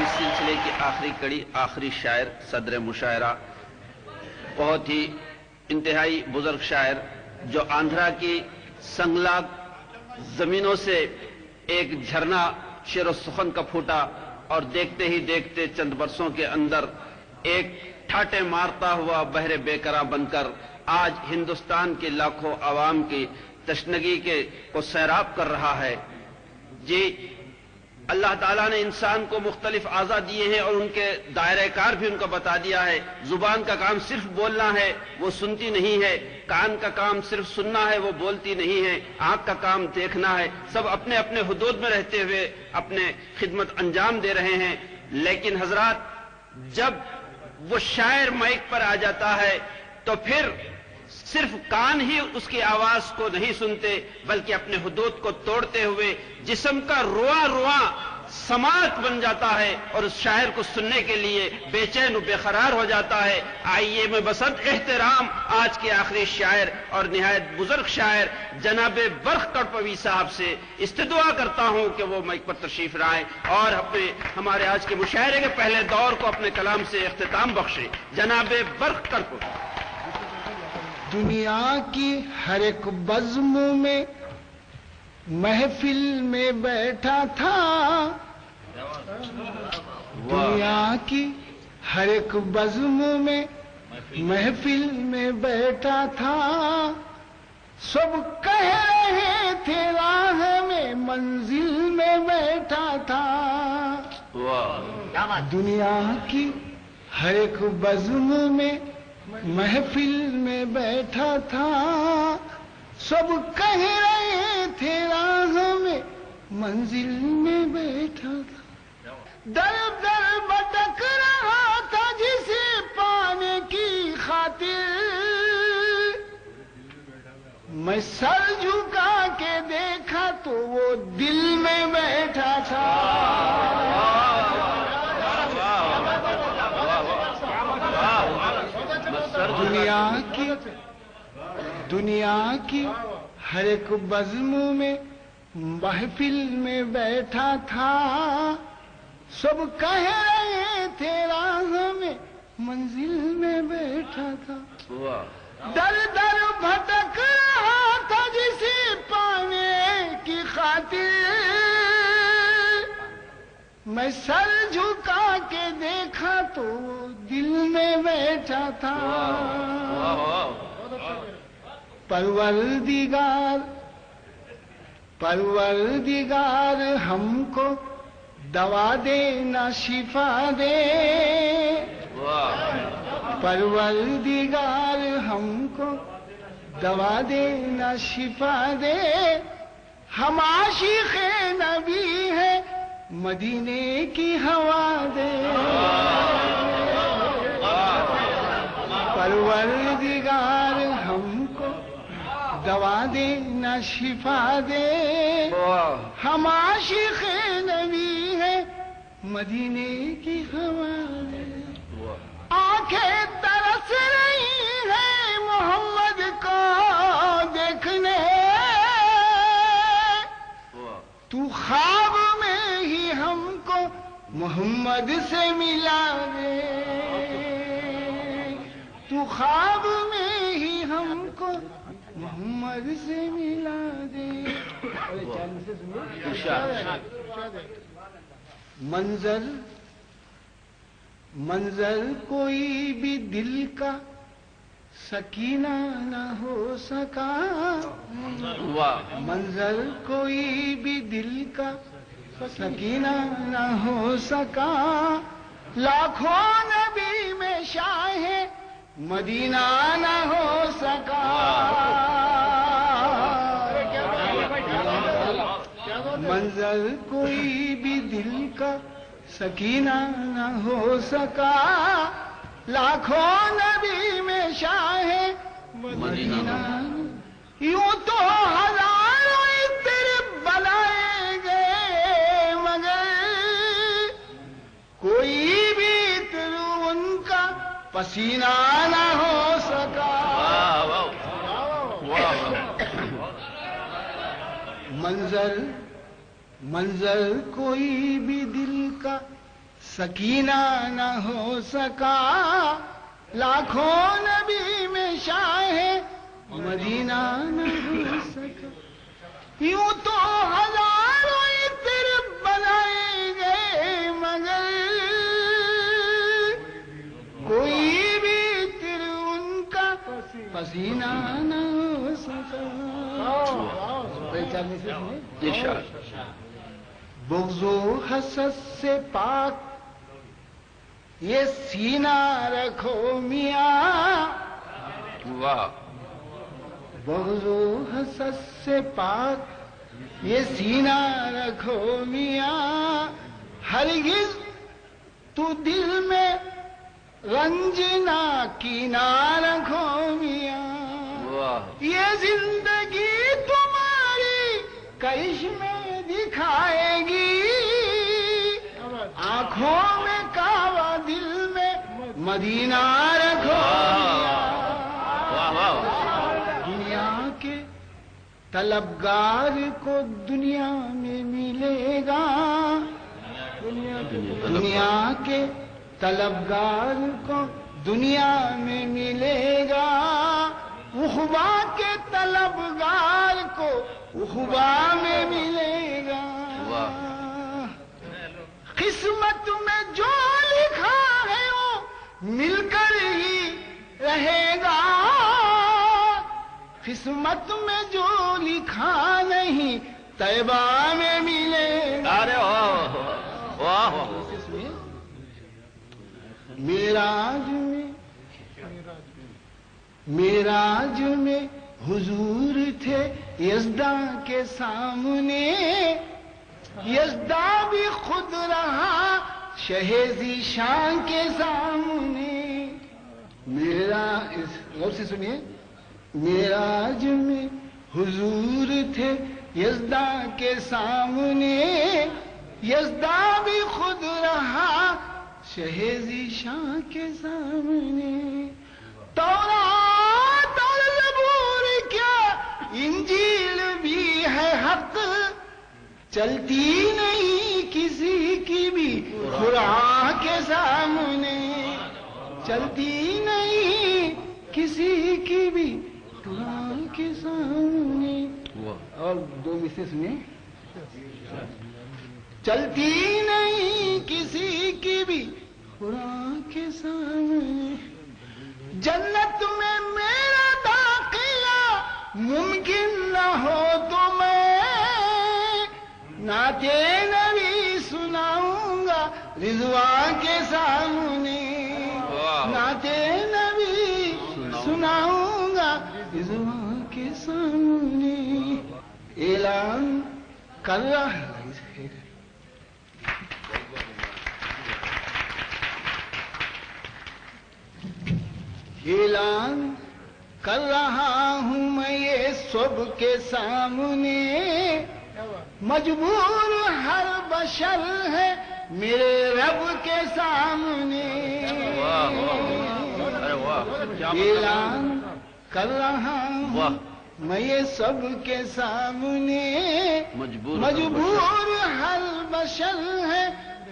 اس سلسلے کی آخری کڑی، آخری شاعر صدر مشاعرہ، بہت ہی انتہائی بزرگ شاعر جو آندھرا کی سنگلاگ زمینوں سے ایک جھرنا شعر و سخن کا پھوٹا اور دیکھتے ہی دیکھتے چند برسوں کے اندر ایک ٹھاٹے مارتا ہوا بحر بے قرار بن کر آج ہندوستان کے لاکھوں عوام کی تشنگی کو سیراب کر رہا ہے۔ جی، اللہ تعالیٰ نے انسان کو مختلف اعضاء دیے ہیں اور ان کے دائرہ کار بھی ان کو بتا دیا ہے۔ زبان کا کام صرف بولنا ہے، وہ سنتی نہیں ہے۔ کان کا کام صرف سننا ہے، وہ بولتی نہیں ہے۔ آنکھ کا کام دیکھنا ہے۔ سب اپنے اپنے حدود میں رہتے ہوئے اپنے خدمت انجام دے رہے ہیں۔ لیکن حضرات، جب وہ شاعر مائک پر آ جاتا ہے تو پھر صرف کان ہی اس کی آواز کو نہیں سنتے، بلکہ اپنے حدود کو توڑتے ہوئے جسم کا رواں رواں سماعت بن جاتا ہے اور اس شاعر کو سننے کے لیے بے چین و بے قرار ہو جاتا ہے۔ آئیے میں بسط احترام آج کے آخری شاعر اور نہایت بزرگ شاعر جناب برق کڑپوی صاحب سے استدعا کرتا ہوں کہ وہ مائک پر تشریف لائیں اور ہمارے آج کے مشاعرے کے پہلے دور کو اپنے کلام سے اختتام بخشیں۔ جناب برق کڑپوی۔ دنیا کی ہر ایک بزم میں محفل میں بیٹھا تھا، دنیا کی ہر ایک بزم میں محفل میں بیٹھا تھا، سب کہہ رہے تھے راہ میں منزل میں بیٹھا تھا۔ دنیا کی ہر ایک بزم میں محفل میں بیٹھا تھا، سب کہہ رہے تھے راہ میں منزل میں بیٹھا تھا، در در بھٹک رہا تھا جسے پانے کی خاطر، میں سر جھکا کے دیکھا تو وہ دل میں بیٹھا تھا۔ دنیا کی ہر ایک بزم میں محفل میں بیٹھا تھا، سب کہہ رہے تھے راہ میں منزل میں بیٹھا تھا، در در بھٹک رہا تھا جسے پانے کی خاطر، میں سر جھکا کے دیکھا تو دل میں بیٹھا تھا۔ پروردگار ہم کو دوا دے نہ شفا دے، پروردگار ہم کو دوا دے نہ شفا دے، ہم عاشق نبی ہیں مدینے کی ہوا دے، پروردگار ہم کو دوا دے نہ شفا دے، ہم عاشق نبی ہیں مدینے کی ہوا دے، آنکھیں ترس رہی ہیں محمد کو دیکھنے، تو خواب میں ہی ہم کو محمد سے ملا دے، تو خواب میں ہی ہم کو محمد سے ملا دے۔ منظر کوئی بھی دل کا سکینہ نہ ہو سکا، منظر کوئی بھی دل کا سکینہ نہ ہو سکا، لاکھوں نبی میں شاہ مدینہ نہ ہو سکا، منظر کوئی بھی دل کا سکینہ نہ ہو سکا، لاکھوں نبی میں شاہ مدینہ، یوں تو ہزاروں عطر بنائے گئے مگر کوئی بھی عطر ان کا پسینہ نہ ہو سکا، منظر کوئی بھی دل کا سکینہ نہ ہو سکا لاکھوں نبی میں شاہ مدینہ نہ ہو سکا. یوں تو ہزاروں عطر بنائے گئے مگر کوئی بھی عطر ان کا پسینہ نہ ہو سکا. بغض و حسد سے پاک یہ سینہ رکھو میاں. واہ. بغض و حسد سے پاک یہ سینہ رکھو میاں. ہرگز تو دل میں رنج نہ کینہ رکھو میاں. یہ زندگی تمہاری کرشمے دکھائے گی. آنکھوں میں کعبہ دل میں مدینہ رکھو. دنیا کے طلبگار کو دنیا میں ملے گا. دنیا کے طلبگار کو دنیا میں ملے گا. عقبہ کے طلبگار کو عقبہ میں ملے گا. قسمت میں جو لکھا ہے وہ مل کر ہی رہے گا. قسمت میں جو لکھا نہیں طیبہ میں ملے گا. ارے واہ. معراج میں حضور تھے یزداں کے سامنے. یزداں بھی خود رہا شہزی شان کے سامنے. غور سے سنیے. معراج میں حضور تھے یزداں کے سامنے. یزداں بھی خود رہا شہزی شان کے سامنے. تورات اور زبور کیا انجیل بھی ہے حق. چلتی نہیں کسی کی بھی قرآن کے سامنے. چلتی نہیں کسی کی بھی قرآن کے سامنے. اور دو مصرے سنیں. چلتی نہیں کسی کی بھی قرآن کے سامنے. جنت میں میرا داخلہ ممکن نہ ہو تو میں نعت نبی سناؤں گا رضوان کے سامنے. نعت نبی سناؤں گا رضوان کے سامنے. اعلان کر رہا ہے. اعلان کر رہا ہوں میں یہ سب کے سامنے. مجبور ہر بشر ہے میرے رب کے سامنے. اعلان کر رہا ہوں میں یہ سب کے سامنے. مجبور ہر بشر ہے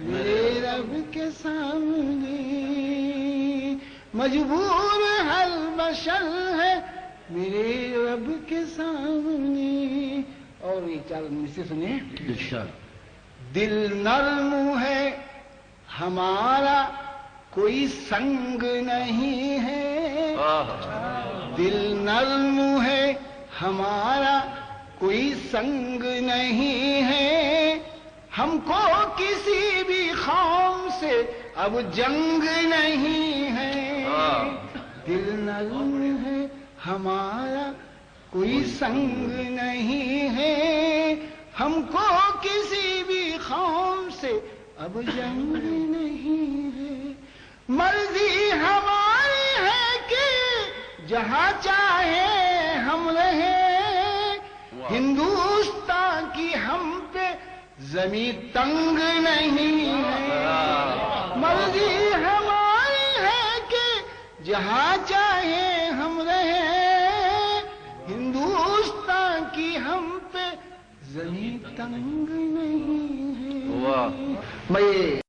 میرے رب کے سامنے. مجبور ہر بشر ہے میرے رب کے سامنے. اور یہ چار سے سنیں. دل نرم ہے ہمارا کوئی سنگ نہیں ہے. دل نرم ہے ہمارا کوئی سنگ نہیں ہے. ہم کو کسی بھی قوم سے اب جنگ نہیں ہے. دل نرم ہے ہمارا کوئی سنگ نہیں ہے. ہم کو کسی بھی قوم سے اب جنگ نہیں ہے. مرضی ہماری ہے کہ جہاں چاہے ہم رہیں. ہندوستان کی ہم پہ زمین تنگ نہیں ہے. مرضی ہماری ہے کہ جہاں چاہے ہم رہیں. ہندوستان کی ہم پہ زمین تنگ نہیں ہے. میں